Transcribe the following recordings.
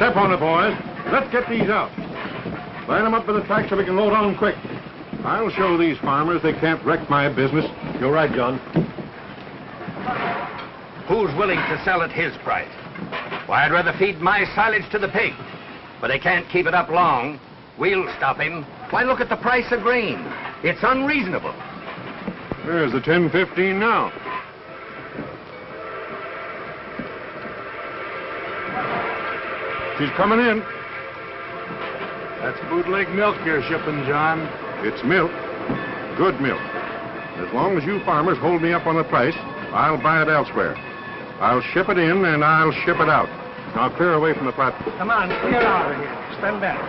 Step on it, boys. Let's get these out. Line them up by the track so we can load on them quick. I'll show these farmers they can't wreck my business. You're right, John. Who's willing to sell at his price? Why, I'd rather feed my silage to the pig. But they can't keep it up long. We'll stop him. Why, look at the price of grain. It's unreasonable. There's the 10.15 now. She's coming in. That's bootleg milk you're shipping, John. It's milk. Good milk. As long as you farmers hold me up on the price, I'll buy it elsewhere. I'll ship it in and I'll ship it out. Now clear away from the platform. Come on, clear out of here. Stand back.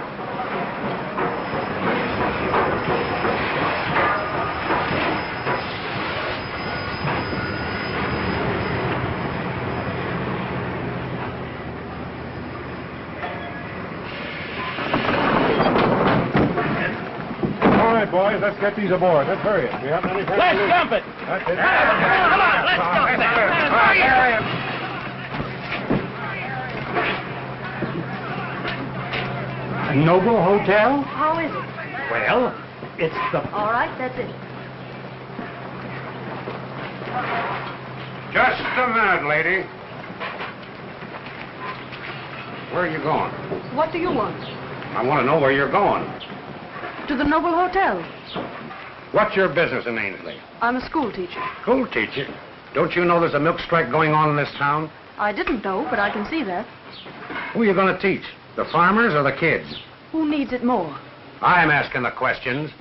Boys, let's get these aboard. Let's hurry it. We haven't any time. Let's jump it. That's it. Come on, let's jump it. A Noble Hotel? How is it? Well, it's the... All right, that's it. Just a minute, lady. Where are you going? What do you want? I want to know where you're going. To the Noble Hotel. What's your business in Ainsley? I'm a school teacher. School teacher? Don't you know there's a milk strike going on in this town? I didn't know, but I can see that. Who are you going to teach? The farmers or the kids? Who needs it more? I'm asking the questions.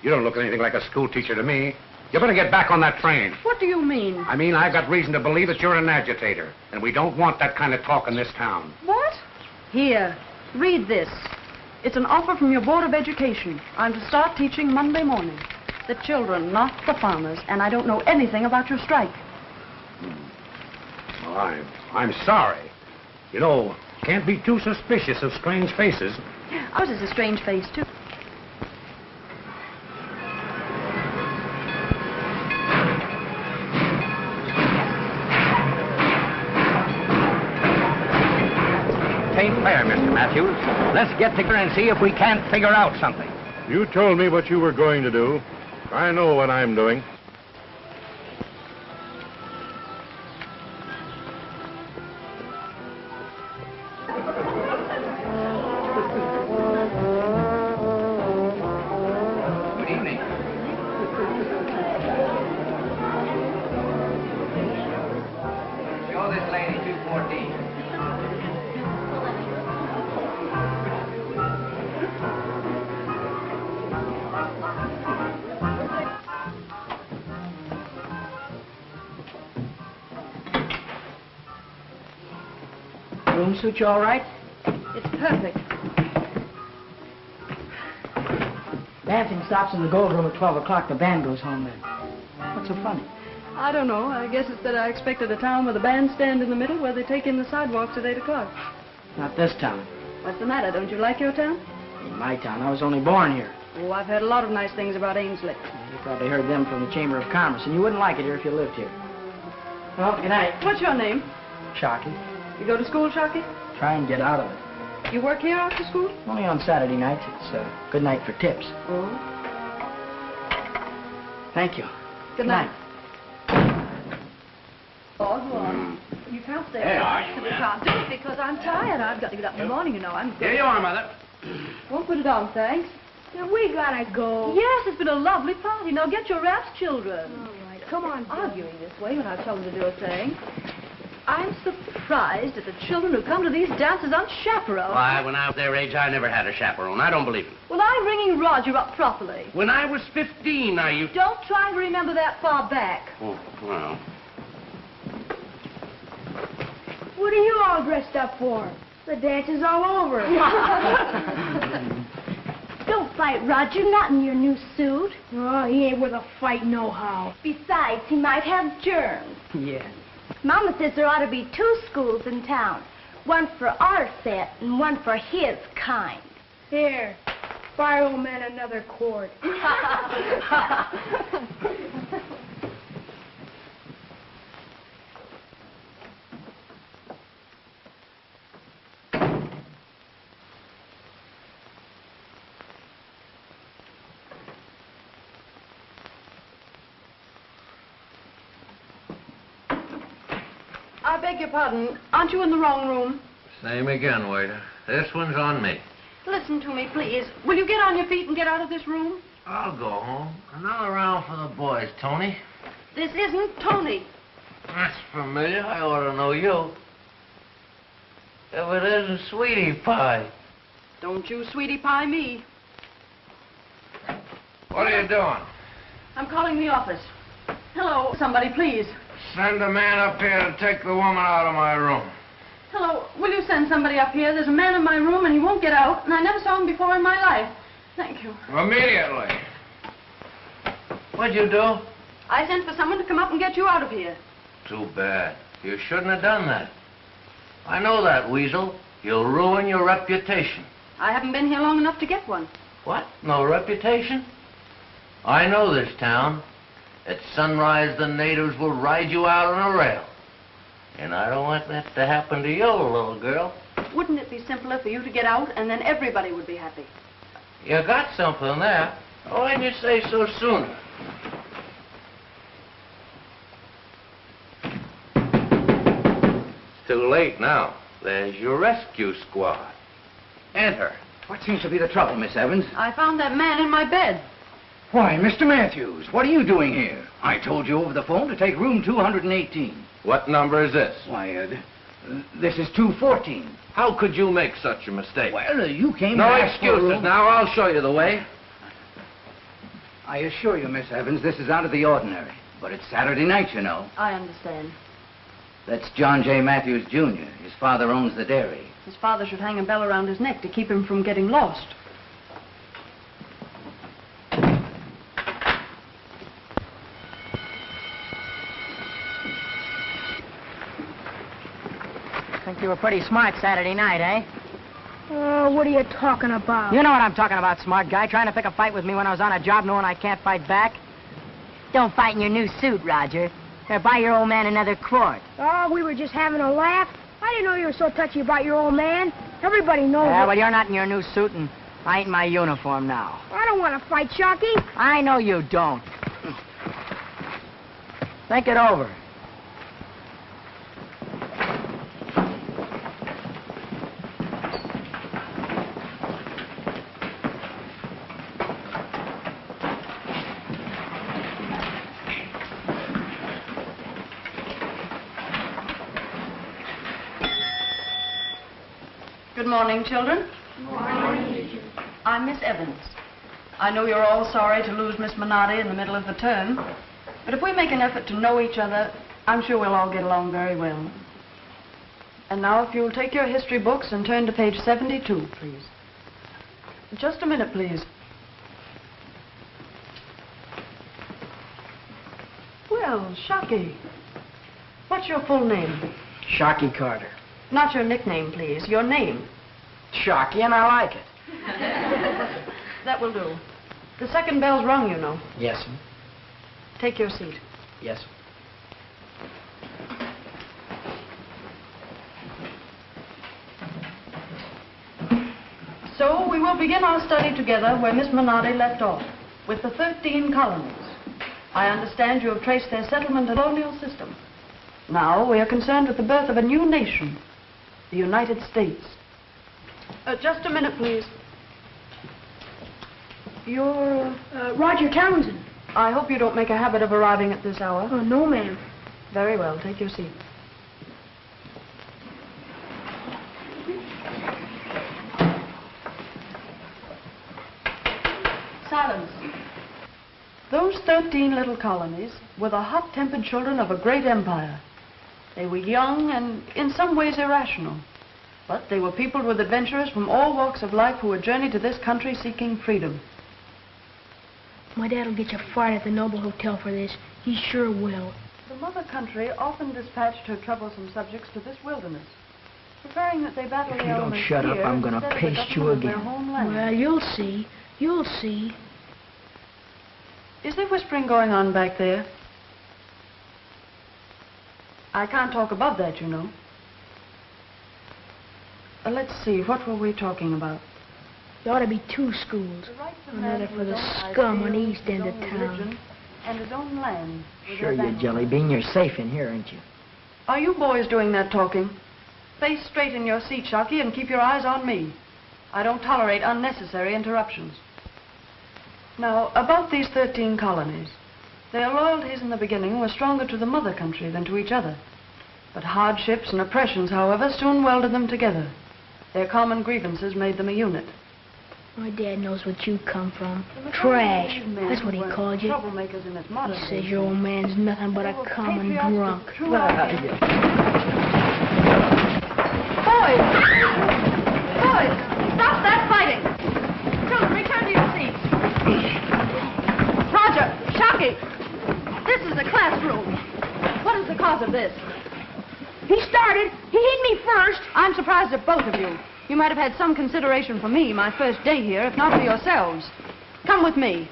You don't look anything like a school teacher to me. You better get back on that train. What do you mean? I mean, I've got reason to believe that you're an agitator, and we don't want that kind of talk in this town. What? Here, read this. It's an offer from your Board of Education. I'm to start teaching Monday morning. The children, not the farmers, and I don't know anything about your strike. Well, I'm sorry. You know, can't be too suspicious of strange faces. Ours is a strange face, too. Tain't fair, Mr. Matthews. Let's get together and see if we can't figure out something. You told me what you were going to do. I know what I'm doing. Good evening. Show this lady 214. Room suit you all right? It's perfect. Dancing stops in the gold room at 12 o'clock. The band goes home then. What's so funny? I don't know. I guess it's that I expected a town with a bandstand in the middle where they take in the sidewalks at 8 o'clock. Not this town. What's the matter? Don't you like your town? In my town. I was only born here. Oh, I've heard a lot of nice things about Ainsley. You probably heard them from the Chamber of Commerce, and you wouldn't like it here if you lived here. Well, good night. What's your name? Shocky. You go to school, Shocky? Try and get out of it. You work here after school? Only on Saturday nights. It's a good night for tips. Oh. Thank you. Good night. Oh, go on. You can't stay. There are you, I man. can't do it because I'm tired. I've got to get up in the morning, you know. Here you are, Mother. Won't put it on, thanks. Now, we gotta go. Yes, it's been a lovely party. Now get your wraps, children. All right, come on, Joe. Arguing this way when I tell them to do a thing. I'm surprised at the children who come to these dances unchaperoned. Why, when I was their age, I never had a chaperone. I don't believe it. Well, I'm bringing Roger up properly. When I was 15, I used... Don't try to remember that far back. Oh, well... What are you all dressed up for? The dance is all over. Don't fight, Roger, not in your new suit. Oh, he ain't with a fight no-how. Besides, he might have germs. Yeah. Mama says there ought to be 2 schools in town. One for our set and one for his kind. Here, buy old man another quart. beg your pardon. Aren't you in the wrong room? Same again, waiter. This one's on me. Listen to me, please. Will you get on your feet and get out of this room? I'll go home. Another round for the boys, Tony. This isn't Tony. That's familiar. I ought to know you. If it isn't Sweetie Pie. Don't you sweetie pie me. What are you doing? I'm calling the office. Hello, somebody, please. Send a man up here to take the woman out of my room. Hello, will you send somebody up here? There's a man in my room and he won't get out, and I never saw him before in my life. Thank you. Immediately. What'd you do? I sent for someone to come up and get you out of here. Too bad. You shouldn't have done that. I know that, Weasel. You'll ruin your reputation. I haven't been here long enough to get one. What? No reputation? I know this town. At sunrise, the natives will ride you out on a rail. And I don't want that to happen to you, little girl. Wouldn't it be simpler for you to get out, and then everybody would be happy? You got something there. Why didn't you say so sooner? It's too late now. There's your rescue squad. Enter. What seems to be the trouble, Miss Evans? I found that man in my bed. Why, Mr. Matthews, what are you doing here? I told you over the phone to take room 218. What number is this? Why, this is 214. How could you make such a mistake? Well, you came No to ask for a excuses. room. Now I'll show you the way. I assure you, Miss Evans, this is out of the ordinary. But it's Saturday night, you know. I understand. That's John J. Matthews, Jr. His father owns the dairy. His father should hang a bell around his neck to keep him from getting lost. Think you were pretty smart Saturday night, eh? Oh, what are you talking about? You know what I'm talking about, smart guy. Trying to pick a fight with me when I was on a job knowing I can't fight back. Don't fight in your new suit, Roger. Or buy your old man another quart. Oh, we were just having a laugh. I didn't know you were so touchy about your old man. Everybody knows Yeah, it. well, you're not in your new suit, and I ain't in my uniform now. I don't want to fight, Sharky. I know you don't. Think it over. Good morning, children. Good morning. I'm Miss Evans. I know you're all sorry to lose Miss Minotti in the middle of the term, but if we make an effort to know each other, I'm sure we'll all get along very well. And now, if you'll take your history books and turn to page 72, please. Just a minute, please. Well, Sharky, what's your full name? Sharky Carter. Not your nickname, please. Your name. Sharky, and I like it. That will do. The second bell's rung, you know. Yes, sir. Take your seat. Yes, sir. So we will begin our study together where Miss Minotti left off, with the 13 colonies. I understand you have traced their settlement and colonial system. Now we are concerned with the birth of a new nation, the United States. Just a minute, please. You're... Roger Townsend. I hope you don't make a habit of arriving at this hour. Oh, no, ma'am. Very well. Take your seat. Silence. Those 13 little colonies were the hot-tempered children of a great empire. They were young and in some ways irrational. But they were peopled with adventurers from all walks of life who had journeyed to this country seeking freedom. My dad'll get you fired at the Noble Hotel for this. He sure will. The mother country often dispatched her troublesome subjects to this wilderness, preferring that they battle If the you don't elements shut up, here I'm gonna instead of the paste you government of their again. homeland. Well, you'll see. You'll see. Is there whispering going on back there? I can't talk above that, you know. Let's see, what were we talking about? There ought to be 2 schools. The rights of Another man for to his the own scum on the ideals, east his end of own town. religion, and his own land. with Sure, their you boundaries. jelly bean. You're safe in here, ain't you? Are you boys doing that talking? Face straight in your seat, Shockey, and keep your eyes on me. I don't tolerate unnecessary interruptions. Now, about these 13 colonies. Their loyalties in the beginning were stronger to the mother country than to each other. But hardships and oppressions, however, soon welded them together. Their common grievances made them a unit. My dad knows what you come from. Trash. That's what he called you. Troublemakers in this modern He says your old man's nothing but a common drunk. Boys! Boys! Stop that fighting! Children, return to your seats. Roger! Shockey! This is the classroom. What is the cause of this? He started. He hit me first. I'm surprised at both of you. You might have had some consideration for me my first day here, if not for yourselves. Come with me.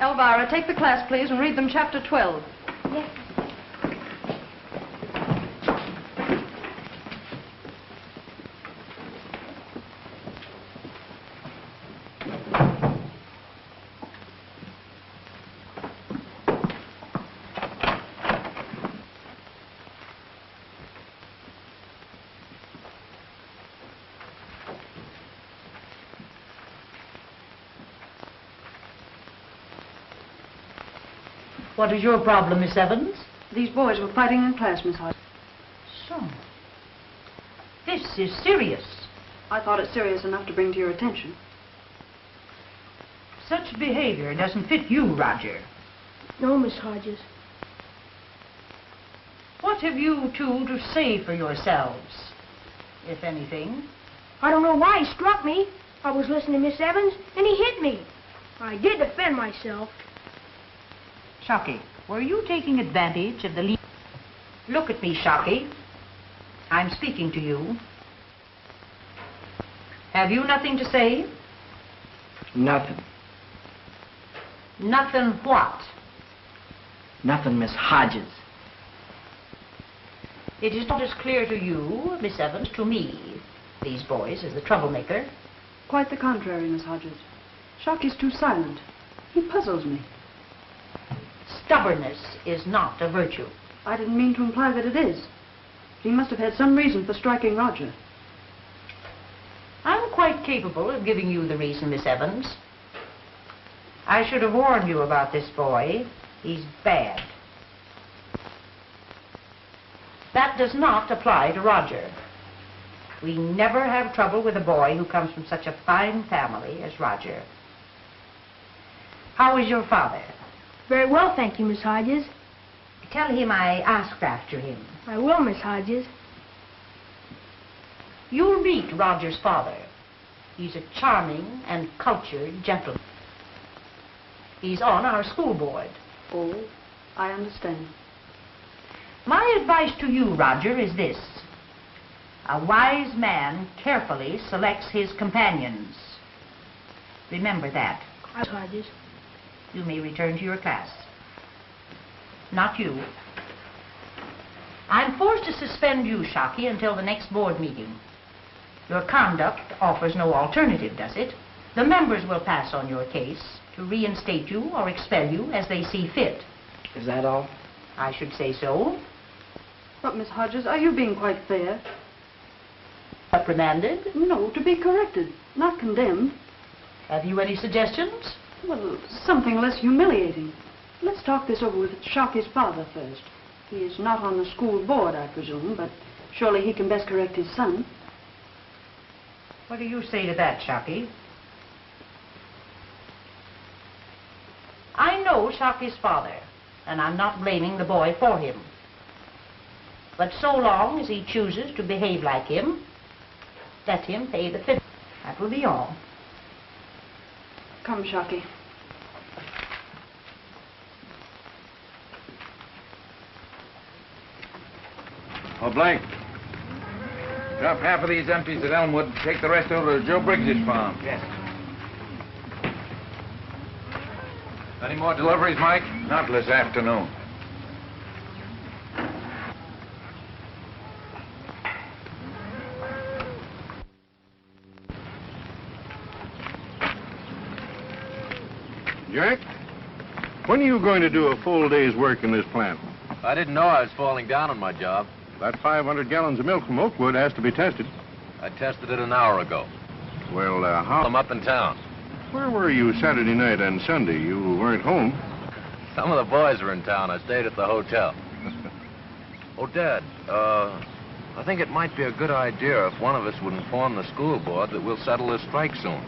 Elvira, take the class, please, and read them chapter 12. Yes. What is your problem, Miss Evans? These boys were fighting in class, Miss Hodge. So, this is serious. I thought it serious enough to bring to your attention. Such behavior doesn't fit you, Roger. No, Miss Hodges. What have you two to say for yourselves, if anything? I don't know why he struck me. I was listening to Miss Evans, and he hit me. I did defend myself. Shockey, were you taking advantage of the lead? Look at me, Shockey. I'm speaking to you. Have you nothing to say? Nothing. Nothing what? Nothing, Miss Hodges. It is not as clear to you, Miss Evans, to me, these boys, as the troublemaker. Quite the contrary, Miss Hodges. Shockey's too silent. He puzzles me. Stubbornness is not a virtue. I didn't mean to imply that it is. He must have had some reason for striking Roger. I'm quite capable of giving you the reason, Miss Evans. I should have warned you about this boy. He's bad. That does not apply to Roger. We never have trouble with a boy who comes from such a fine family as Roger. How is your father? Very well, thank you, Miss Hodges. Tell him I asked after him. I will, Miss Hodges. You'll meet Roger's father. He's a charming and cultured gentleman. He's on our school board. Oh, I understand. My advice to you, Roger, is this. A wise man carefully selects his companions. Remember that. Miss Hodges. You may return to your class. Not you. I'm forced to suspend you, Shockey, until the next board meeting. Your conduct offers no alternative, does it? The members will pass on your case to reinstate you or expel you as they see fit. Is that all? I should say so. But, Miss Hodges, are you being quite fair? Reprimanded? No, to be corrected, not condemned. Have you any suggestions? Well, something less humiliating. Let's talk this over with Shockey's father first. He is not on the school board, I presume, but surely he can best correct his son. What do you say to that, Shockey? I know Shockey's father, and I'm not blaming the boy for him. But so long as he chooses to behave like him, let him pay the fine. That will be all. Come, Shockey. Oh, Blank. Drop half of these empties at Elmwood and take the rest over to Joe Briggs's farm. Yes. Any more deliveries, Mike? Not this afternoon. Jack, when are you going to do a full day's work in this plant? I didn't know I was falling down on my job. That 500 gallons of milk from Oakwood has to be tested. I tested it an hour ago. Well, I'm up in town. Where were you Saturday night and Sunday? You weren't home. Some of the boys were in town. I stayed at the hotel. Oh, Dad, I think it might be a good idea if one of us would inform the school board that we'll settle this strike soon.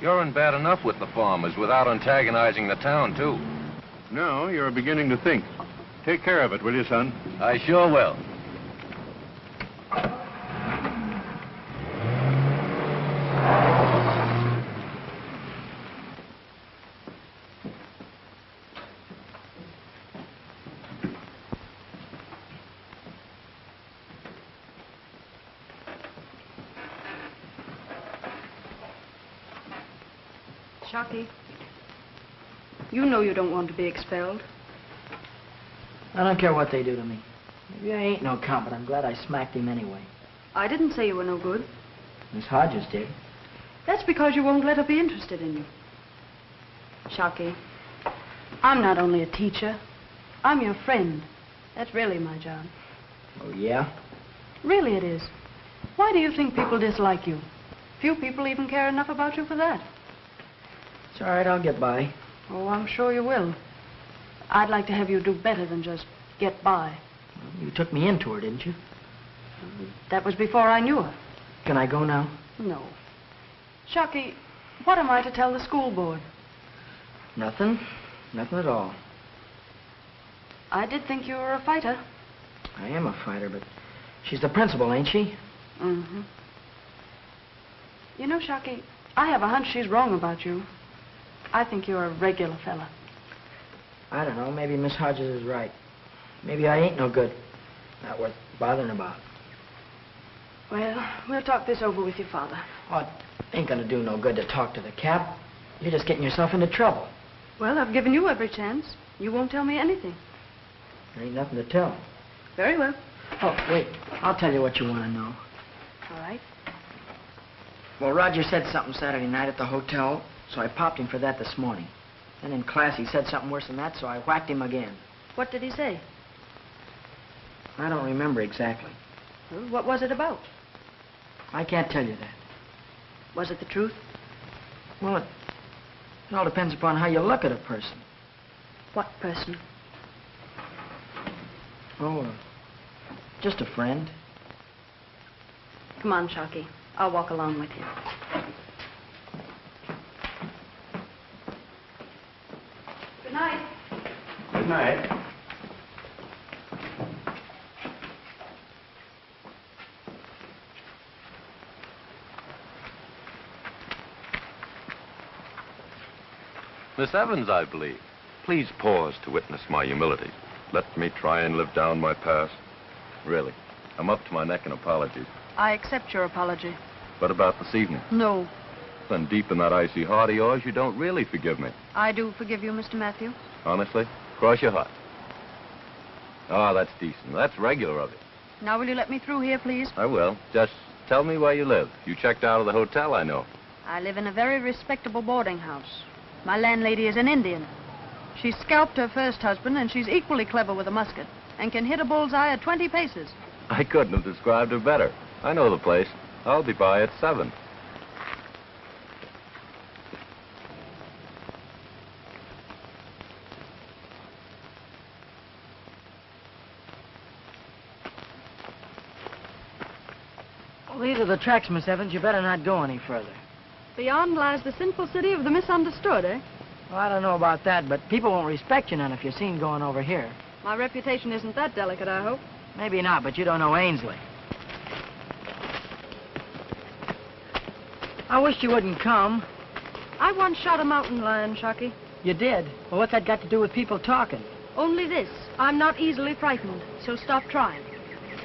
You're in bad enough with the farmers without antagonizing the town, too. No, you're beginning to think. Take care of it, will you, son? I sure will. Shocky, you know you don't want to be expelled. I don't care what they do to me. Maybe I ain't no count, but I'm glad I smacked him anyway. I didn't say you were no good. Miss Hodges did. That's because you won't let her be interested in you. Shocky, I'm not only a teacher. I'm your friend. That's really my job. Oh, yeah? Really it is. Why do you think people dislike you? Few people even care enough about you for that. It's all right, I'll get by. Oh, I'm sure you will. I'd like to have you do better than just get by. Well, you took me into her, didn't you? That was before I knew her. Can I go now? No. Shocky, what am I to tell the school board? Nothing. Nothing at all. I did think you were a fighter. I am a fighter, but she's the principal, ain't she? Mm-hmm. You know, Shocky, I have a hunch she's wrong about you. I think you're a regular fella. I don't know. Maybe Miss Hodges is right. Maybe I ain't no good. Not worth bothering about. Well, we'll talk this over with your father. Oh, it ain't gonna do no good to talk to the cap. You're just getting yourself into trouble. Well, I've given you every chance. You won't tell me anything. There ain't nothing to tell. Very well. Oh, wait. I'll tell you what you want to know. All right. Well, Roger said something Saturday night at the hotel, so I popped him for that this morning. Then in class he said something worse than that, so I whacked him again. What did he say? I don't remember exactly. Well, what was it about? I can't tell you that. Was it the truth? Well, it all depends upon how you look at a person. What person? Oh, just a friend. Come on, Shocky. I'll walk along with you. Good night. Good night. Miss Evans, I believe. Please pause to witness my humility. Let me try and live down my past. Really, I'm up to my neck in apologies. I accept your apology. What about this evening? No. Then deep in that icy heart of yours, you don't really forgive me. I do forgive you, Mr. Matthew. Honestly? Cross your heart. Ah, that's decent. That's regular of you. Now, will you let me through here, please? I will. Just tell me where you live. You checked out of the hotel, I know. I live in a very respectable boarding house. My landlady is an Indian. She scalped her first husband, and she's equally clever with a musket and can hit a bullseye at 20 paces. I couldn't have described her better. I know the place. I'll be by at 7. Well, these are the tracks, Miss Evans. You better not go any further. Beyond lies the sinful city of the misunderstood, eh? Well, I don't know about that, but people won't respect you none if you're seen going over here. My reputation isn't that delicate, I hope. Maybe not, but you don't know Ainsley. I wish you wouldn't come. I once shot a mountain lion, Shocky. You did? Well, what's that got to do with people talking? Only this. I'm not easily frightened, so stop trying.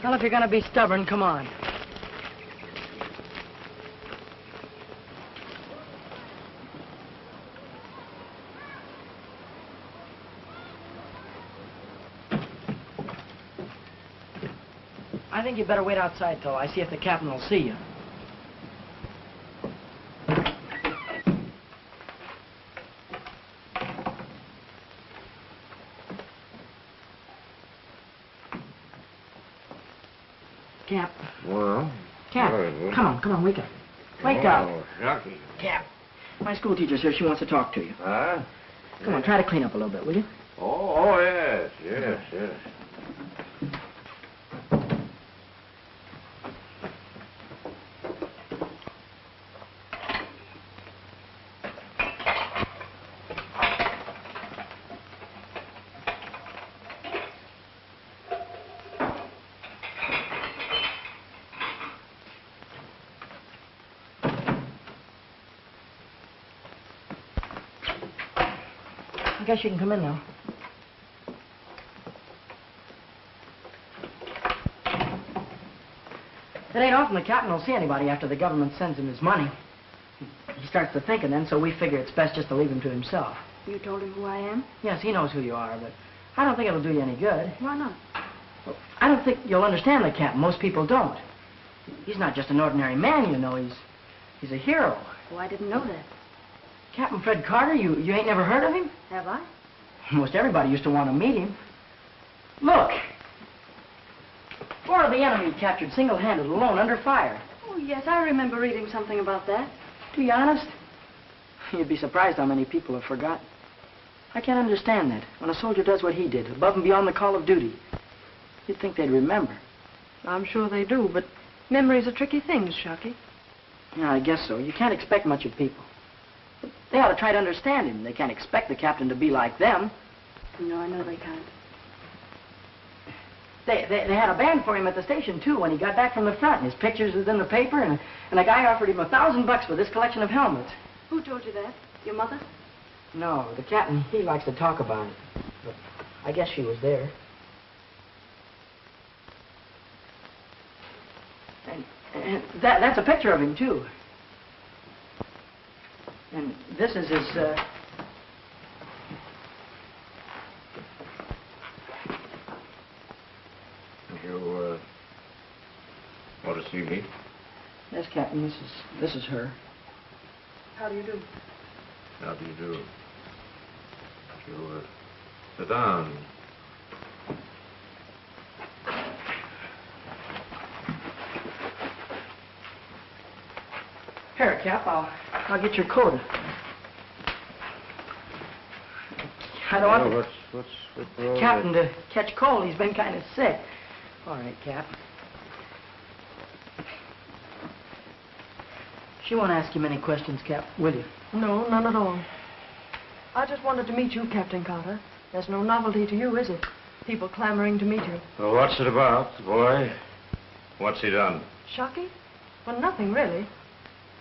Well, if you're going to be stubborn, come on. I think you better wait outside till I see if the captain will see you. Cap. Well? Cap, come on, wake up. Wake up. Shucky. Cap, my school teacher's here. She wants to talk to you. Huh? Come on, try to clean up a little bit, will you? Oh, yes. I guess you can come in now. It ain't often the captain will see anybody after the government sends him his money. He starts to thinking then, so we figure it's best just to leave him to himself. You told him who I am? Yes, he knows who you are, but I don't think it'll do you any good. Why not? Well, I don't think you'll understand the captain. Most people don't. He's not just an ordinary man, you know. He's a hero. Oh, I didn't know that. Captain Fred Carter, you ain't never heard of him? Have I? Most everybody used to want to meet him. Look. 4 of the enemy captured single-handed, alone, under fire. Oh, yes, I remember reading something about that. To be honest, you'd be surprised how many people have forgotten. I can't understand that. When a soldier does what he did, above and beyond the call of duty, you'd think they'd remember. I'm sure they do, but memory's a tricky thing, Shucky. Yeah, I guess so. You can't expect much of people. But they ought to try to understand him. They can't expect the captain to be like them. No, I know they can't. They had a band for him at the station, too, when he got back from the front. And his pictures was in the paper, and a guy offered him $1,000 for this collection of helmets. Who told you that? Your mother? No, the captain, he likes to talk about it. But I guess she was there. And that's a picture of him, too. And this is his, You, want to see me? Yes, Captain, this is her. How do you do? How do you do? You, sit down. Here, Cap, I'll get your coat. I don't want What's wrong? Captain to catch cold. He's been kind of sick. All right, Cap. She won't ask you many questions, Cap, will you? No, none at all. I just wanted to meet you, Captain Carter. There's no novelty to you, is it? People clamoring to meet you. Well, what's it about, boy? What's he done? Shucky? Well, nothing, really.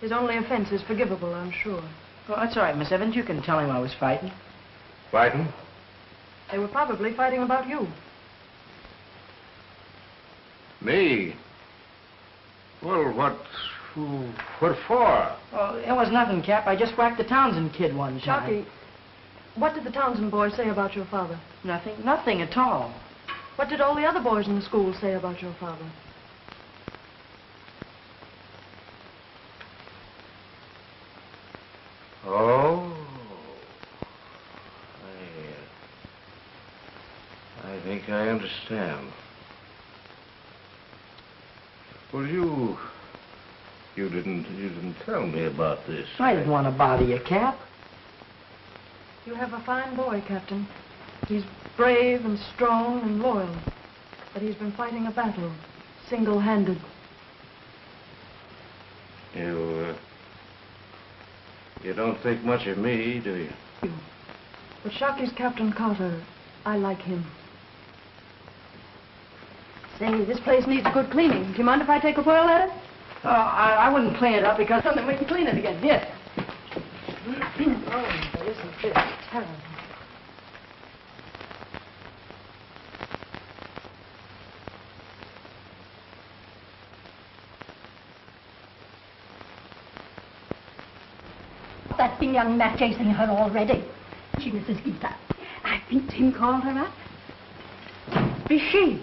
His only offense is forgivable, I'm sure. Well, that's all right, Miss Evans. You can tell him I was fighting. Fighting? They were probably fighting about you. Me? Well, what for? Oh, it was nothing, Cap. I just whacked the Townsend kid one time. Shucky, what did the Townsend boys say about your father? Nothing at all. What did all the other boys in the school say about your father? Oh. I think I understand. Well, you didn't tell me about this. I didn't want to bother you, Cap. You have a fine boy, Captain. He's brave and strong and loyal. But he's been fighting a battle, single-handed. You don't think much of me, do you? But Shocky's Captain Carter. I like him. Say, this place needs a good cleaning. Do you mind if I take a whirl at it? I wouldn't clean it up because then we can clean it again. Yes. Oh, but isn't this terrible? That young man chasing her already. She, Mrs. Gita. I think Tim called her up. Be she?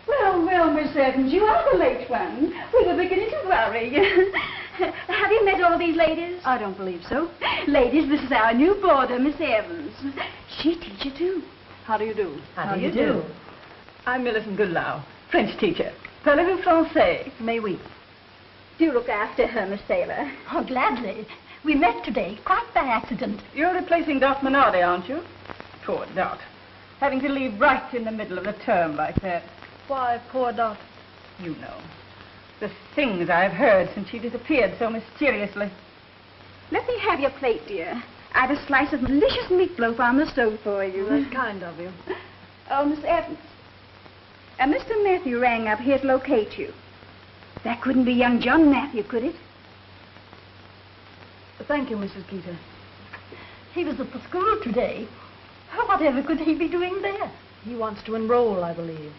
Well, Miss Evans, you are the late one. We were beginning to worry. Have you met all these ladies? I don't believe so. Ladies, this is our new boarder, Miss Evans. She teacher, too. How do you do? How do you do? I'm Millicent Goodlow, French teacher. Parlez-vous français? May we? Do look after her, Miss Taylor. Oh, gladly. We met today, quite by accident. You're replacing Dot Minardi, aren't you? Poor Dot. Having to leave right in the middle of the term like that. Why, poor Dot. You know. The things I've heard since she disappeared so mysteriously. Let me have your plate, dear. I've a slice of delicious meatloaf on the stove for you. That's kind of you. Oh, Miss Evans. Mr. Matthew rang up here to locate you. That couldn't be young John Matthew, could it? Thank you, Mrs. Geeter. He was at the school today. Whatever could he be doing there? He wants to enroll, I believe.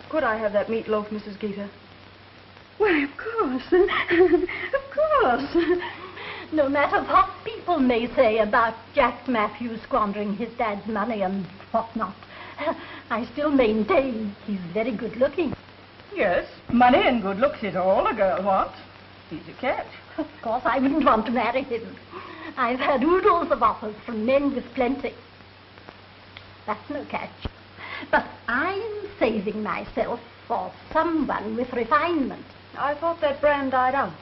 Could I have that meatloaf, Mrs. Geeter? Why, of course. Of course. No matter what people may say about Jack Matthews squandering his dad's money and whatnot, I still maintain he's very good looking. Yes, money and good looks is all a girl wants. He's a catch. Of course, I wouldn't want to marry him. I've had oodles of offers from men with plenty. That's no catch. But I'm saving myself for someone with refinement. I thought that brand died out.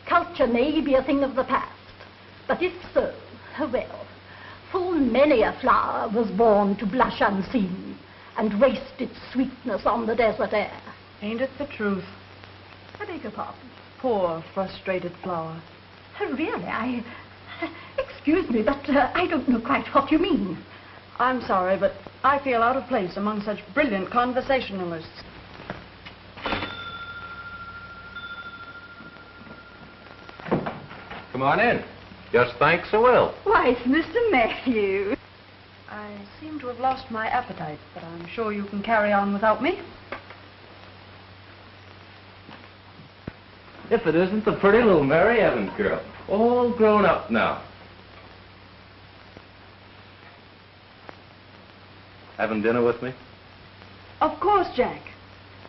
Culture may be a thing of the past, but if so, well, full many a flower was born to blush unseen and waste its sweetness on the desert air. Ain't it the truth? I beg your pardon. Poor, frustrated flower. Really, excuse me, but I don't know quite what you mean. I'm sorry, but I feel out of place among such brilliant conversationalists. Come on in. Just thanks a will. Why, it's Mr. Matthew. I seem to have lost my appetite, but I'm sure you can carry on without me. If it isn't the pretty little Mary Evans girl, all grown up now. Having dinner with me? Of course, Jack.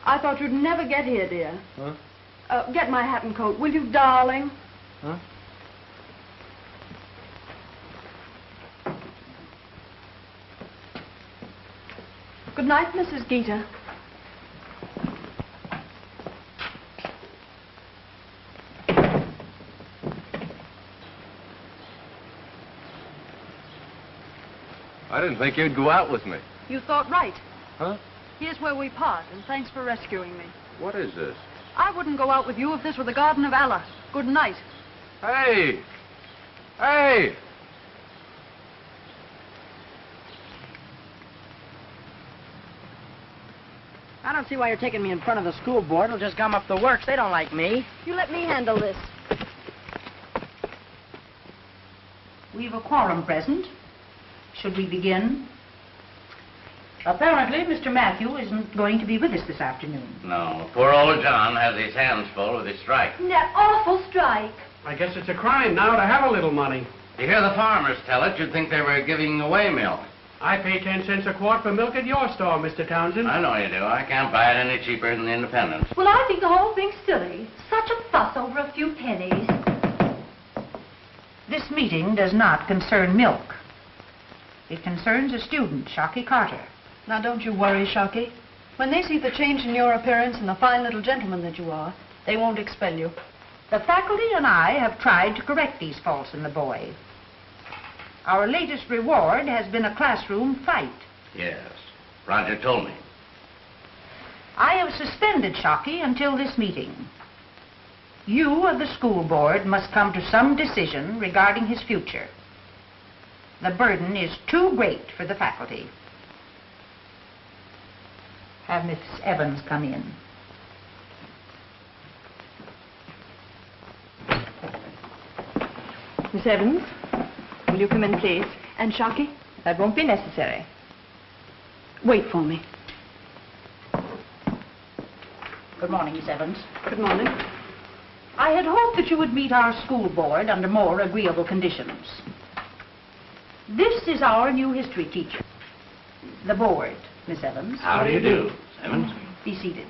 I thought you'd never get here, dear. Huh? Get my hat and coat, will you, darling? Huh? Good night, Mrs. Geeter. I didn't think you'd go out with me. You thought right. Huh? Here's where we part, and thanks for rescuing me. What is this? I wouldn't go out with you if this were the Garden of Allah. Good night. Hey! Hey! I don't see why you're taking me in front of the school board. It'll just gum up the works. They don't like me. You let me handle this. We've a quorum present. Should we begin? Apparently, Mr. Matthew isn't going to be with us this afternoon. No, poor old John has his hands full with his strike. That awful strike. I guess it's a crime now to have a little money. You hear the farmers tell it, you'd think they were giving away milk. I pay 10 cents a quart for milk at your store, Mr. Townsend. I know you do. I can't buy it any cheaper than the Independents. Well, I think the whole thing's silly. Such a fuss over a few pennies. This meeting does not concern milk. It concerns a student, Shocky Carter. Now, don't you worry, Shocky. When they see the change in your appearance and the fine little gentleman that you are, they won't expel you. The faculty and I have tried to correct these faults in the boy. Our latest reward has been a classroom fight. Yes, Roger told me. I have suspended Shocky until this meeting. You of the school board must come to some decision regarding his future. The burden is too great for the faculty. Have Miss Evans come in. Miss Evans, will you come in, please? And Shocky? That won't be necessary. Wait for me. Good morning, Miss Evans. Good morning. I had hoped that you would meet our school board under more agreeable conditions. This is our new history teacher. The board, Miss Evans. How do you do, Evans? Be seated.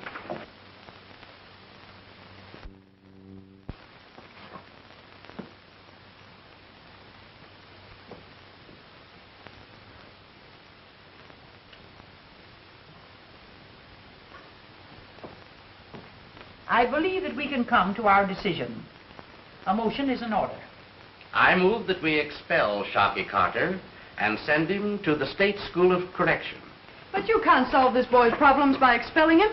I believe that we can come to our decision. A motion is in order. I move that we expel Shockey Carter and send him to the State School of Correction. But you can't solve this boy's problems by expelling him.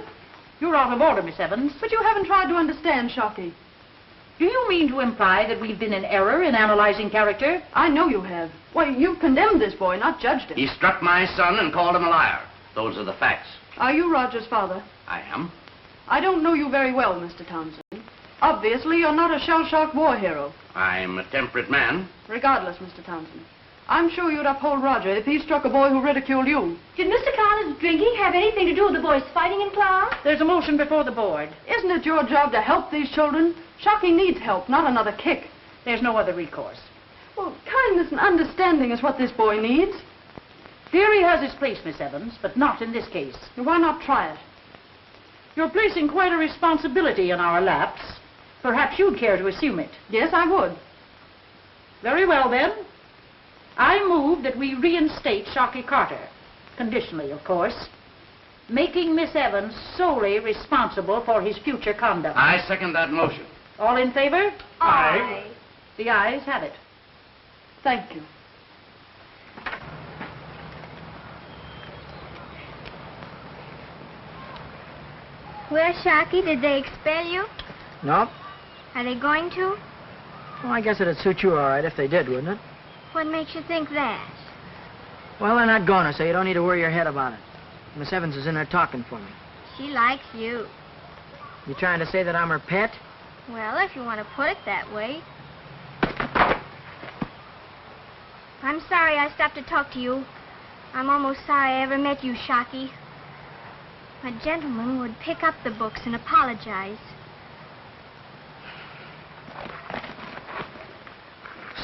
You're out of order, Miss Evans. But you haven't tried to understand Shockey. Do you mean to imply that we've been in error in analyzing character? I know you have. Why, you've condemned this boy, not judged him. He struck my son and called him a liar. Those are the facts. Are you Roger's father? I am. I don't know you very well, Mr. Townsend. Obviously, you're not a shell-shocked war hero. I'm a temperate man. Regardless, Mr. Townsend, I'm sure you'd uphold Roger if he struck a boy who ridiculed you. Did Mr. Carter's drinking have anything to do with the boys fighting in class? There's a motion before the board. Isn't it your job to help these children? Shockey needs help, not another kick. There's no other recourse. Well, kindness and understanding is what this boy needs. Theory has its place, Miss Evans, but not in this case. Why not try it? You're placing quite a responsibility in our laps. Perhaps you'd care to assume it. Yes, I would. Very well, then. I move that we reinstate Shockey Carter, conditionally, of course, making Miss Evans solely responsible for his future conduct. I second that motion. All in favor? Aye. The ayes have it. Thank you. Well, Shockey, did they expel you? No. Are they going to? Well, I guess it'd suit you all right if they did, wouldn't it? What makes you think that? Well, they're not gonna, so you don't need to worry your head about it. Miss Evans is in there talking for me. She likes you. You trying to say that I'm her pet? Well, if you want to put it that way. I'm sorry I stopped to talk to you. I'm almost sorry I ever met you, Shockey. A gentleman would pick up the books and apologize.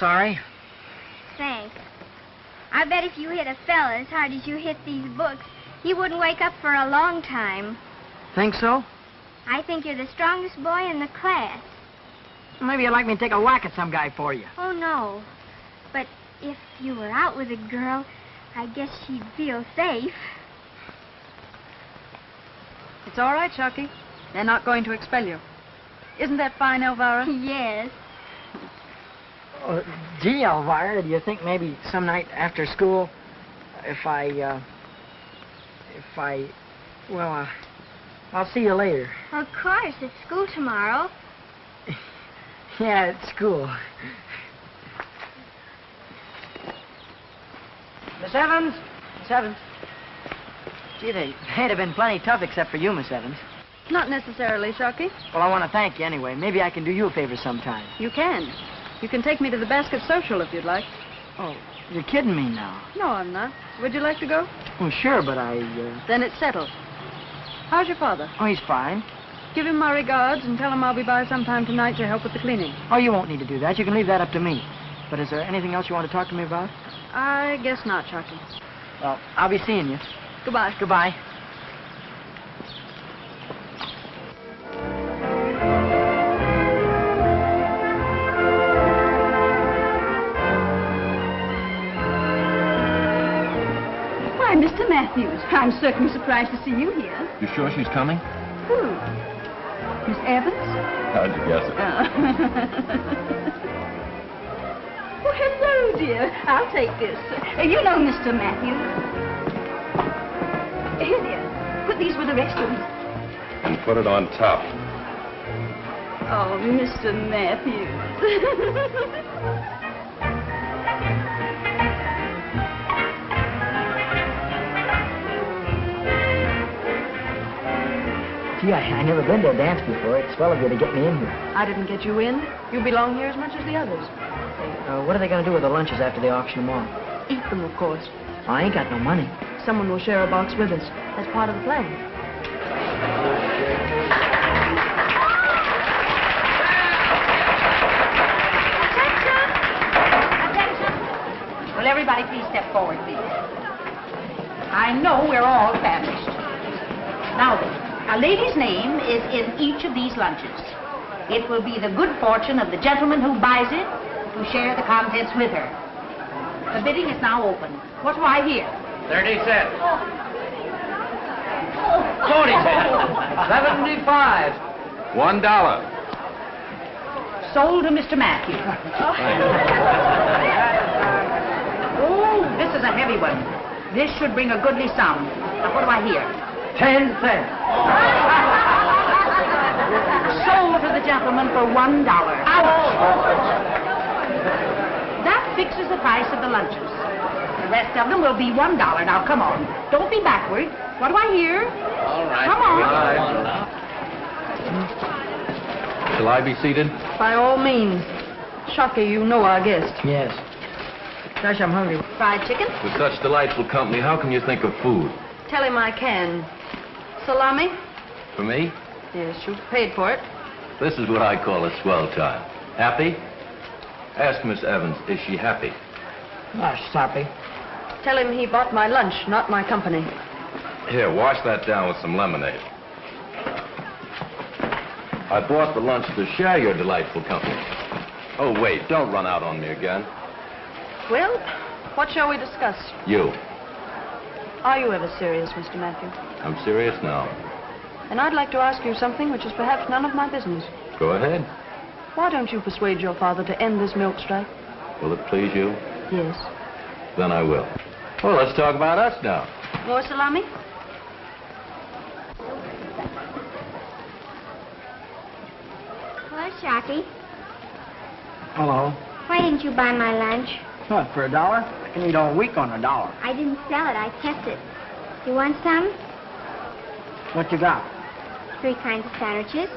Sorry. Thanks. I bet if you hit a fella as hard as you hit these books, he wouldn't wake up for a long time. Think so? I think you're the strongest boy in the class. Maybe you'd like me to take a whack at some guy for you. Oh, no. But if you were out with a girl, I guess she'd feel safe. It's all right, Shockey. They're not going to expel you. Isn't that fine, Elvira? Yes. Gee, Elvira, do you think maybe some night after school, well, I'll see you later. Of course, it's school tomorrow. Yeah, at school. Miss Evans? Miss Evans? Gee, they'd have been plenty tough except for you, Miss Evans. Not necessarily, Shockey. Well, I want to thank you anyway. Maybe I can do you a favor sometime. You can. You can take me to the basket social if you'd like. Oh, you're kidding me now. No, I'm not. Would you like to go? Well, sure, but Then it's settled. How's your father? Oh, he's fine. Give him my regards and tell him I'll be by sometime tonight to help with the cleaning. Oh, you won't need to do that. You can leave that up to me. But is there anything else you want to talk to me about? I guess not, Shockey. Well, I'll be seeing you. Goodbye. Goodbye. Why, Mr. Matthews, I'm certainly surprised to see you here. You sure she's coming? Who? Miss Evans? How'd you guess it? Oh, hello, dear. I'll take this. You know Mr. Matthews. Here, dear. Put these with the rest of them. And put it on top. Oh, Mr. Matthews. Gee, I never been to a dance before. It's swell of you to get me in here. I didn't get you in. You belong here as much as the others. What are they going to do with the lunches after they auction them off? Eat them, of course. I ain't got no money. Someone will share a box with us. That's part of the plan. Attention! Will everybody please step forward, please? I know we're all famished. Now then, a lady's name is in each of these lunches. It will be the good fortune of the gentleman who buys it to share the contents with her. The bidding is now open. What do I hear? 30 cents. 40 cents. 75. $1. Sold to Mr. Matthew. Oh, this is a heavy one. This should bring a goodly sum. Now, what do I hear? 10 cents. Sold to the gentleman for $1. That fixes the price of the lunches. The rest of them will be $1. Now, come on. Don't be backward. What do I hear? All right. Come on. Shall I be seated? By all means. Shocky, you know our guest. Yes. Gosh, I'm hungry. Fried chicken? With such delightful company, how can you think of food? Tell him I can. Salami? For me? Yes, you paid for it. This is what I call a swell time. Happy? Ask Miss Evans, is she happy? Gosh, Soppy. Tell him he bought my lunch, not my company. Here, wash that down with some lemonade. I bought the lunch to share your delightful company. Oh, wait, don't run out on me again. Well, what shall we discuss? You. Are you ever serious, Mr. Matthew? I'm serious now. And I'd like to ask you something which is perhaps none of my business. Go ahead. Why don't you persuade your father to end this milk strike? Will it please you? Yes. Then I will. Well, let's talk about us now. More salami? Hello, Shocky. Hello. Why didn't you buy my lunch? What, for $1? I can eat all week on $1. I didn't sell it. I kept it. You want some? What you got? 3 kinds of sandwiches.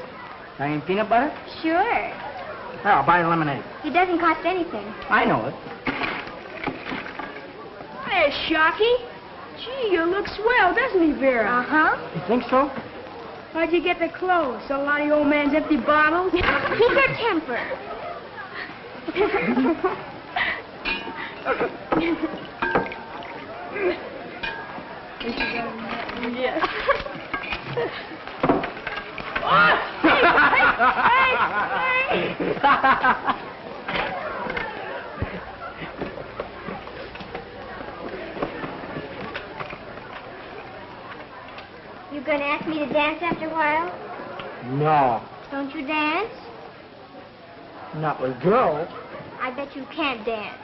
Plain peanut butter? Sure. Well, I'll buy the lemonade. It doesn't cost anything. I know it. Hey, Shocky. Gee, you look swell, doesn't he, Vera? Uh-huh. You think so? Where'd you get the clothes? A lot of your old man's empty bottles? Keep your temper. Yes. You gonna ask me to dance after a while? No, Don't you dance? not with girls. I bet you can't dance.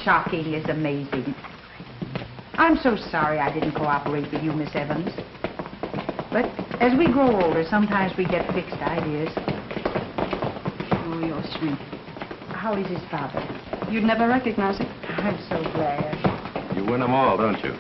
Shocking is amazing. I'm so sorry I didn't cooperate with you, Miss Evans. But as we grow older, sometimes we get fixed ideas. Oh, you're sweet. How is his father? You'd never recognize him. I'm so glad. You win them all, don't you?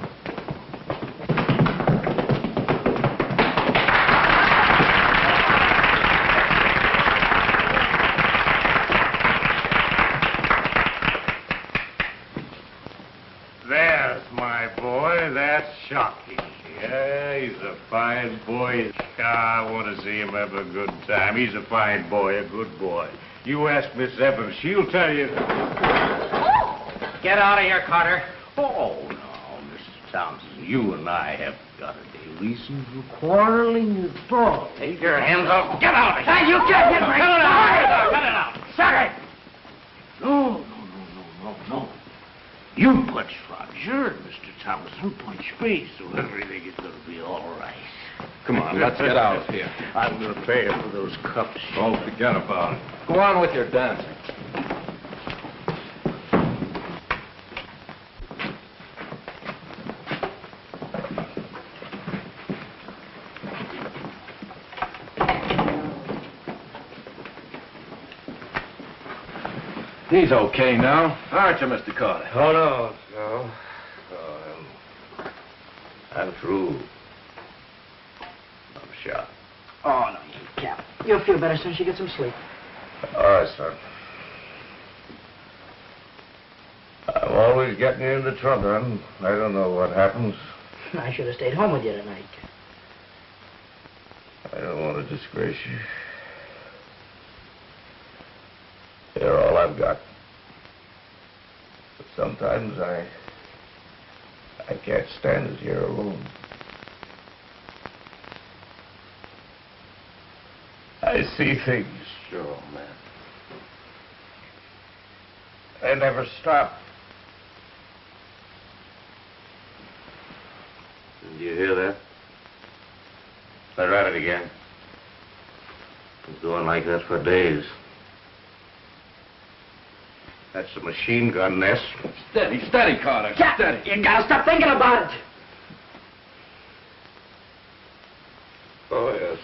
There's my boy. That's Shocky. Yeah, he's a fine boy. I want to see him have a good time. He's a fine boy, a good boy. You ask Miss Evans, she'll tell you. Get out of here, Carter. Oh, no, Mrs. Townsend, you and I have got a day reason for quarreling at all. Take your hands off. Get out of here. Hey, you can't hit me. Cut it out. Cut it out. Suck it. No. You punch Roger, and Mr. Thompson punch me, so everything is going to be all right. Come on, let's get out of here. I'm going to pay for those cups. Oh, forget about it. Go on with your dancing. He's okay now, aren't you, Mr. Carter? Oh, no. I'm through. I'm shot. Oh, no, you can't. You'll feel better as soon as you get some sleep. All right, son. I'm always always getting you into trouble, and I don't know what happens. I should have stayed home with you tonight. I don't want to disgrace you. You're all I've got. But sometimes I can't stand it here alone. I see things. Sure, man. They never stop. Did you hear that? They're at it again. It's going like that for days. That's a machine gun nest. Steady, steady, Carter. Cap, Steady. you gotta stop thinking about it. Oh, yes.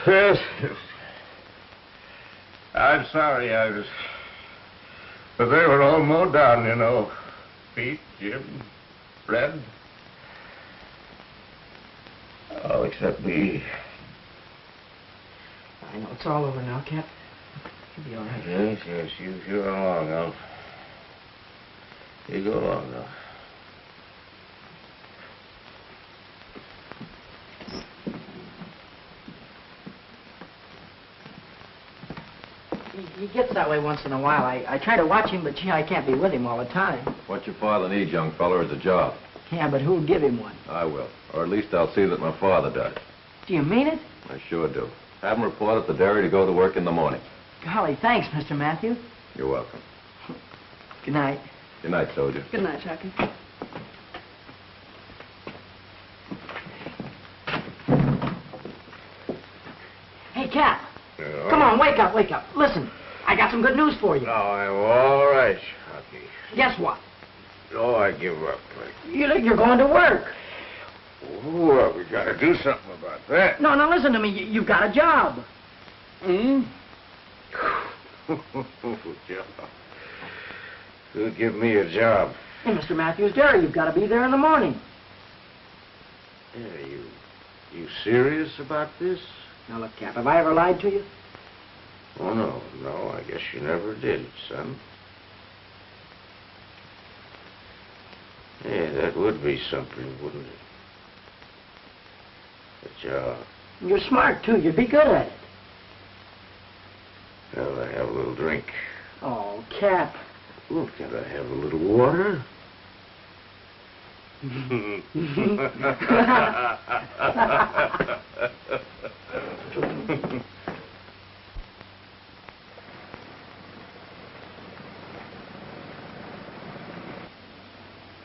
Yes. I'm sorry, but they were all mowed down, you know. Pete, Jim, Fred. All except me. I know it's all over now, Cap. You'll be all right. Yes, yes, you go along, Alf. You go along, Alf. He gets that way once in a while. I try to watch him, but gee, I can't be with him all the time. What your father needs, young fella, is a job. Yeah, but who'll give him one? I will. Or at least I'll see that my father does. Do you mean it? I sure do. Have him report at the dairy to go to work in the morning. Golly, thanks, Mr. Matthew. You're welcome. Good night. Good night, soldier. Good night, Chucky. Hey, Cap. Come on, wake up, wake up. Listen, I got some good news for you. No, I'm all right, Shocky. Guess what? Oh, I give up. You're going to work. Well, we gotta do something about that. No, now listen to me. You've got a job. Job. Who'll give me a job? In Mr. Matthews' dairy. You've got to be there in the morning. Yeah, you serious about this? Now, look, Cap, have I ever lied to you? Oh, no, I guess you never did, son. Yeah, that would be something, wouldn't it? A job. You're smart, too. You'd be good at it. Well, I have a little drink. Oh, Cap. Oh, can I have a little water?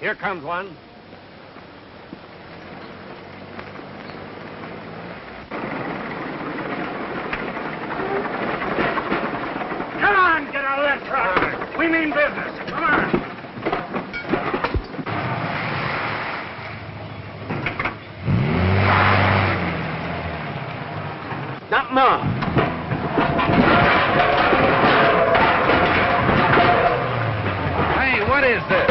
Here comes one. Come on, get out of that truck. We mean business. Come on. Not more. Hey, what is this?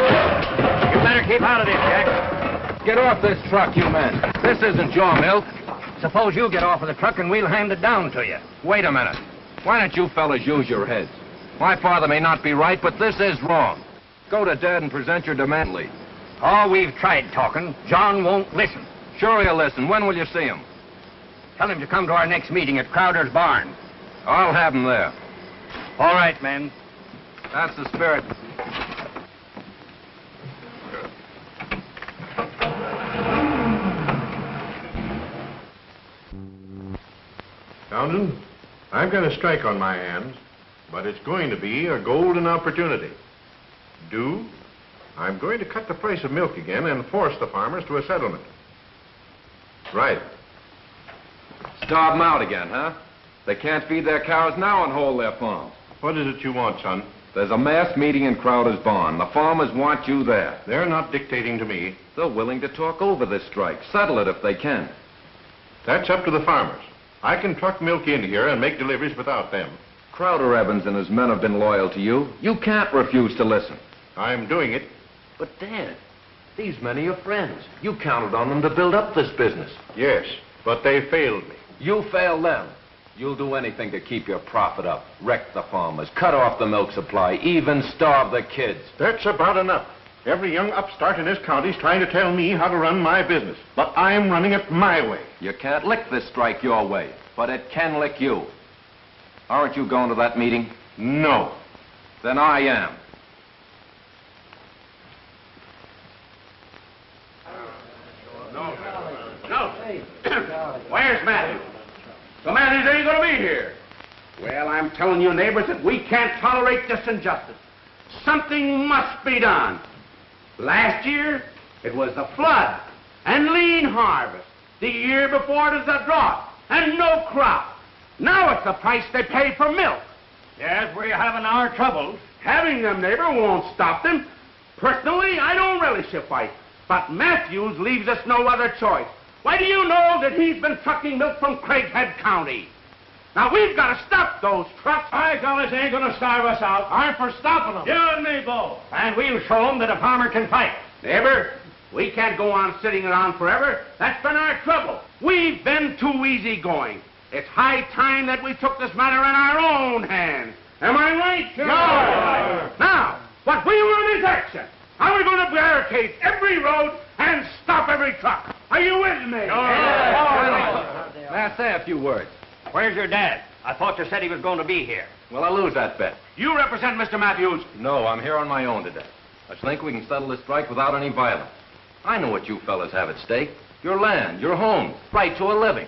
You better keep out of this, Jack. Get off this truck, you men. This isn't your milk. Suppose you get off of the truck and we'll hand it down to you. Wait a minute. Why don't you fellas use your heads? My father may not be right, but this is wrong. Go to Dad and present your demand leave. Oh, we've tried talking. John won't listen. Sure he'll listen. When will you see him? Tell him to come to our next meeting at Crowder's barn. I'll have him there. All right, men. That's the spirit. Townsend, I've got a strike on my hands, but it's going to be a golden opportunity. I'm going to cut the price of milk again and force the farmers to a settlement. Right. Starve them out again, huh? They can't feed their cows now and hold their farms. What is it you want, son? There's a mass meeting in Crowder's barn. The farmers want you there. They're not dictating to me. They're willing to talk over this strike, settle it if they can. That's up to the farmers. I can truck milk in here and make deliveries without them. Crowder Evans and his men have been loyal to you. You can't refuse to listen. I'm doing it. But, Dad, these men are your friends. You counted on them to build up this business. Yes, but they failed me. You failed them. You'll do anything to keep your profit up. Wreck the farmers, cut off the milk supply, even starve the kids. That's about enough. Every young upstart in this county's trying to tell me how to run my business. But I'm running it my way. You can't lick this strike your way, but it can lick you. Aren't you going to that meeting? No. Then I am. No. Where's Matthews? So Matthews ain't going to be here. Well, I'm telling you, neighbors, that we can't tolerate this injustice. Something must be done. Last year, it was the flood and lean harvest. The year before, it was a drought and no crop. Now it's the price they pay for milk. Yes, we're having our troubles. Having them, neighbor, won't stop them. Personally, I don't relish a fight. But Matthews leaves us no other choice. Why, do you know that he's been trucking milk from Craighead County? Now, we've got to stop those trucks. I fellas ain't going to starve us out. I'm for stopping them. You and me both. And we'll show them that a farmer can fight. Neighbor, we can't go on sitting around forever. That's been our trouble. We've been too easygoing. It's high time that we took this matter in our own hands. Am I right? Sure. Now, what we want is action. How are we going to barricade every road and stop every truck? Are you with me? May I say a few words? Where's your dad? I thought you said he was going to be here. Well, I lose that bet. You represent Mr. Matthews? No, I'm here on my own today. I think we can settle this strike without any violence. I know what you fellas have at stake. Your land, your home, right to a living.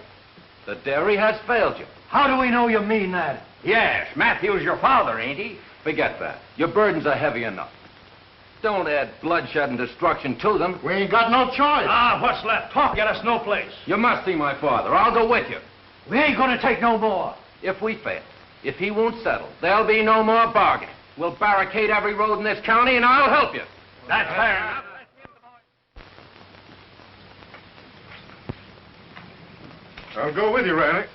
The dairy has failed you. How do we know you mean that? Yes, Matthew's your father, ain't he? Forget that. Your burdens are heavy enough. Don't add bloodshed and destruction to them. We ain't got no choice. What's left? Talk, get us no place. You must see my father. I'll go with you. We ain't going to take no more. If we fail, if he won't settle, there'll be no more bargaining. We'll barricade every road in this county, and I'll help you. That's fair enough. I'll go with you, Riley.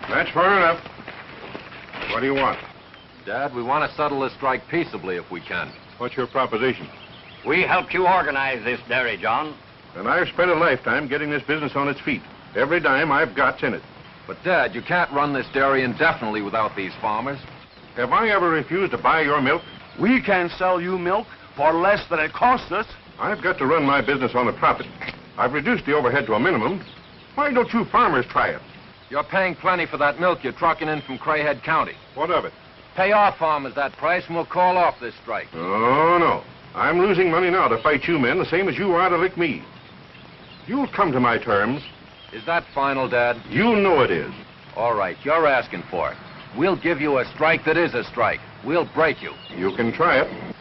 That's far enough. What do you want? Dad, we want to settle this strike peaceably if we can. What's your proposition? We helped you organize this dairy, John. And I've spent a lifetime getting this business on its feet. Every dime I've got's in it. But, Dad, you can't run this dairy indefinitely without these farmers. Have I ever refused to buy your milk? We can sell you milk for less than it costs us. I've got to run my business on a profit. I've reduced the overhead to a minimum. Why don't you farmers try it? You're paying plenty for that milk you're trucking in from Craighead County. What of it? Pay our farmers that price and we'll call off this strike. Oh, no. I'm losing money now to fight you men the same as you are to lick me. You'll come to my terms. Is that final, Dad? You know it is. All right, you're asking for it. We'll give you a strike that is a strike. We'll break you. You can try it.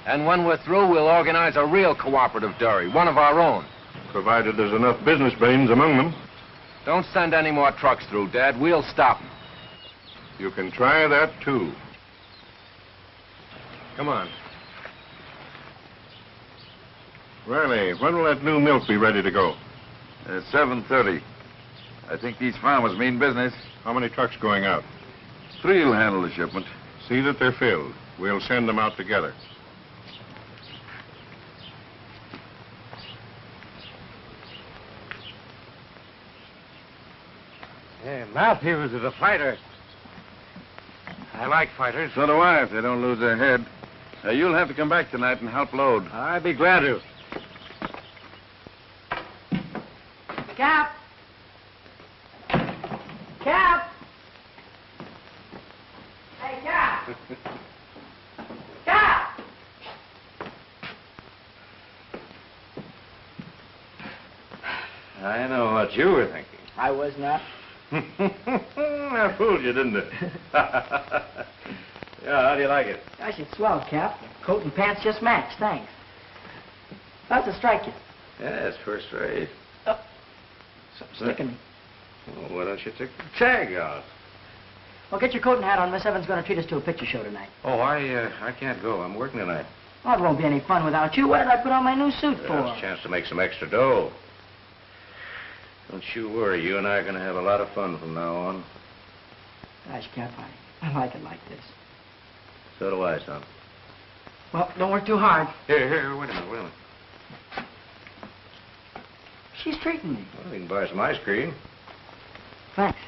And when we're through, we'll organize a real cooperative dairy, one of our own. Provided there's enough business brains among them. Don't send any more trucks through, Dad. We'll stop them. You can try that, too. Come on. Riley, when will that new milk be ready to go? 7:30. I think these farmers mean business. How many trucks going out? 3 will handle the shipment. See that they're filled. We'll send them out together. Hey, Matthews is a fighter. I like fighters. So do I, if they don't lose their head. You'll have to come back tonight and help load. I'd be glad to. Cap! Cap! Hey, Cap! Cap! I know what you were thinking. I was not. I fooled you, didn't it? Yeah, how do you like it? Gosh, it's swell, Cap. Coat and pants just match, thanks. How's it strike you? Yeah, it's first rate. Something sticking me. Well, why don't you take the tag out? Well, get your coat and hat on. Miss Evans is going to treat us to a picture show tonight. Oh, I can't go. I'm working tonight. Well, it won't be any fun without you. What did I put on my new suit for? It's a chance to make some extra dough. Don't you worry. You and I are going to have a lot of fun from now on. Gosh, Cap, I like it like this. So do I, son. Well, don't work too hard. Here, wait a minute. She's treating me. Well, you can buy some ice cream. Thanks.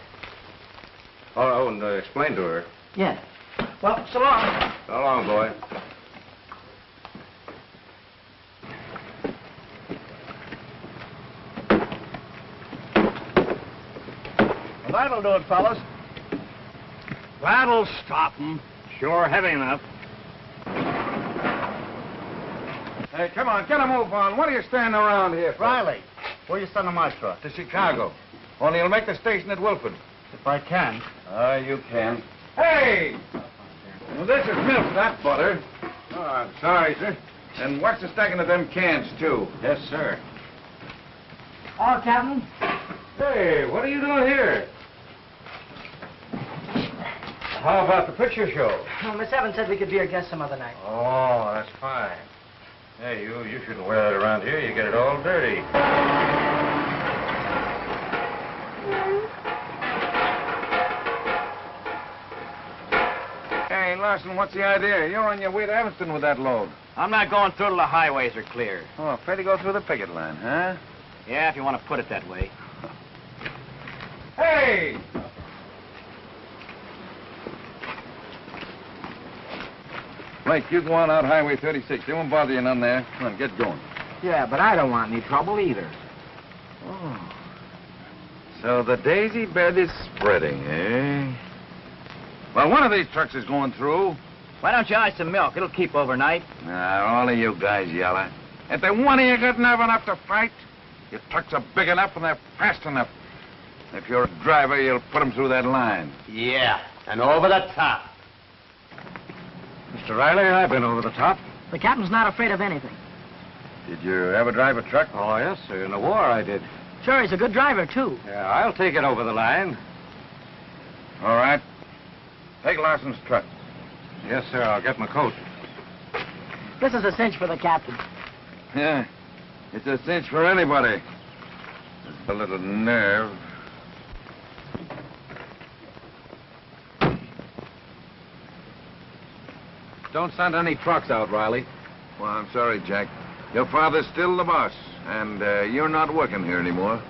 Oh, and explain to her. Yeah. Well, so long. So long, boy. Well, that'll do it, fellas. That'll stop 'em. Sure, heavy enough. Hey, come on, get a move on. What are you standing around here for? Riley, where you sending my truck? To Chicago. Only you'll make the station at Wilford. If I can. You can. Hey! Well, this is milk, not butter. Oh, I'm sorry, sir. And watch the stacking of them cans, too. Yes, sir. Oh, Captain. Hey, what are you doing here? How about the picture show? Well, Miss Evans said we could be her guest some other night. Oh, that's fine. Hey, you shouldn't wear that around here. You get it all dirty. Hey, Larson, what's the idea? You're on your way to Evanston with that load. I'm not going through till the highways are clear. Oh, afraid to go through the picket line, huh? Yeah, if you want to put it that way. Hey! Blake, you go on out Highway 36. They won't bother you none there. Come on, get going. Yeah, but I don't want any trouble either. Oh. So the daisy bed is spreading, eh? Well, one of these trucks is going through. Why don't you ice some milk? It'll keep overnight. All of you guys yelling. If they one of you got nerve enough to fight, your trucks are big enough and they're fast enough. If you're a driver, you'll put them through that line. Yeah, and over the top. Mr. Riley, I've been over the top. The captain's not afraid of anything. Did you ever drive a truck? Oh, yes, sir. In the war, I did. Sure, he's a good driver, too. Yeah, I'll take it over the line. All right. Take Larson's truck. Yes, sir. I'll get my coat. This is a cinch for the captain. Yeah, it's a cinch for anybody. Just a little nerve. Don't send any trucks out, Riley. Well, I'm sorry, Jack. Your father's still the boss, and you're not working here anymore.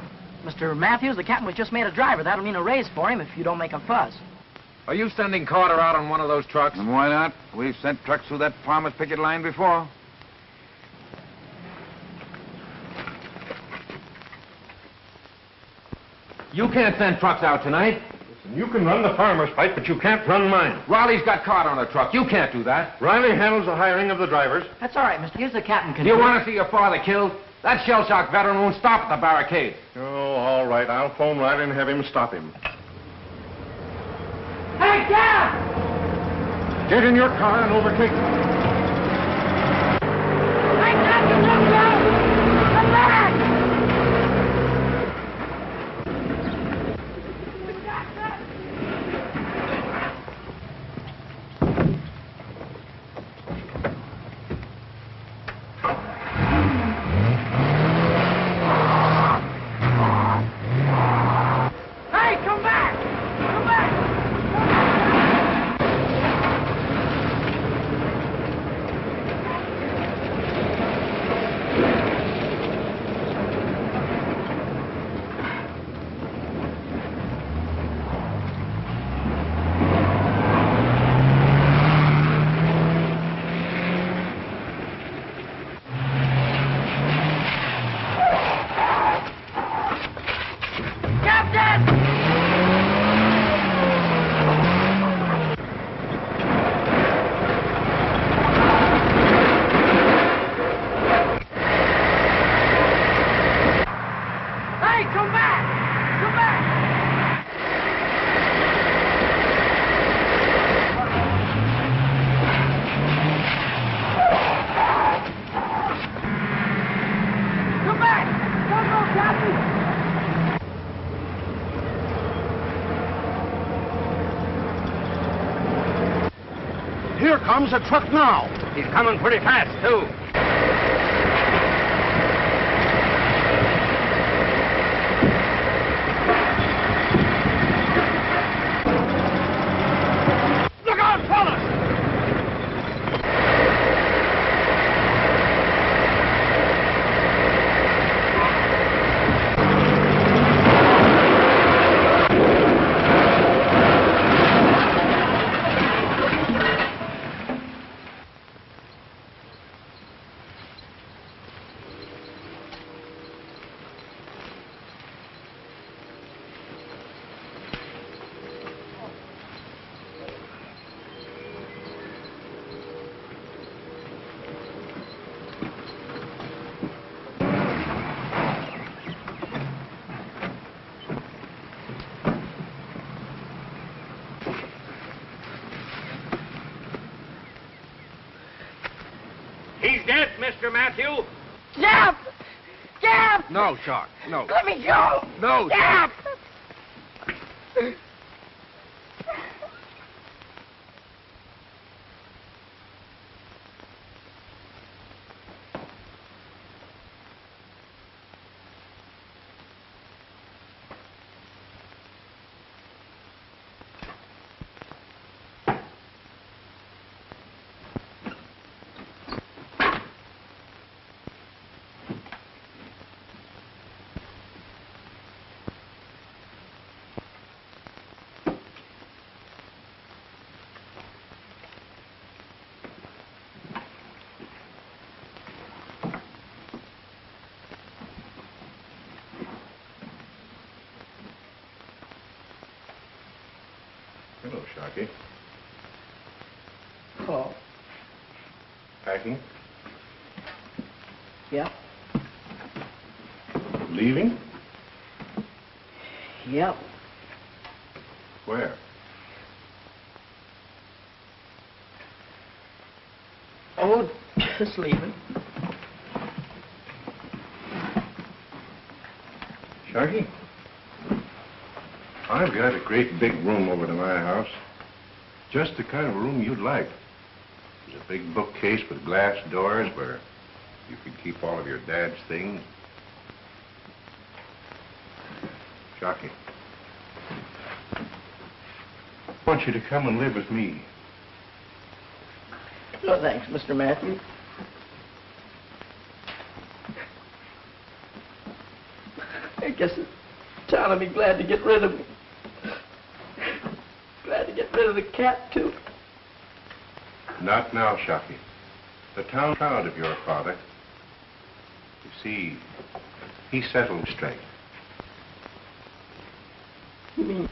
Mr. Matthews, the captain was just made a driver. That'll mean a raise for him if you don't make a fuss. Are you sending Carter out on one of those trucks? And why not? We've sent trucks through that farmer's picket line before. You can't send trucks out tonight. You can run the farmer's fight, but you can't run mine. Riley's got Carter on a truck. You can't do that. Riley handles the hiring of the drivers. That's all right, mister. Here's the captain. Do you want to see your father killed? That shell-shock veteran won't stop at the barricade. Oh, all right. I'll phone Riley and have him stop him. Hey, Cap! Get in your car and overtake him. Hey, Captain, look out! Come back! Here comes a truck now. He's coming pretty fast, too. Look out, fellas! Mr. Matthew? Jeff! Jeff! No, Shark, no. Let me go! No, Jeff! Hello, Sharky. Oh, Packing? yeah. Leaving? Yep. Where? Oh, just leaving. Sharky? I've got a great big room over to my house. Just the kind of room you'd like. There's a big bookcase with glass doors where you could keep all of your dad's things. Sharky, I want you to come and live with me. No, thanks, Mr. Matthew. I guess the town will be glad to get rid of me. Glad to get rid of the cat, too. Not now, Sharky. The town's proud of your father. You see, he settled straight. You mean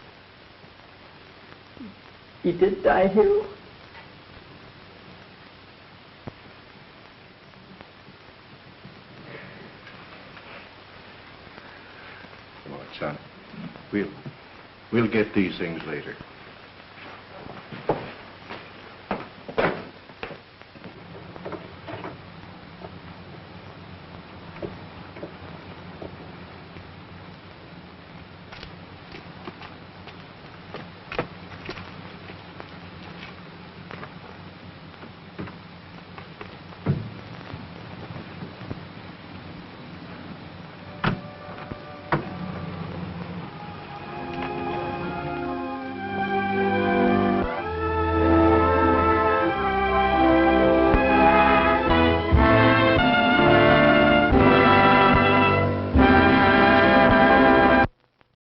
he did die here? Come on, son. We'll get these things later.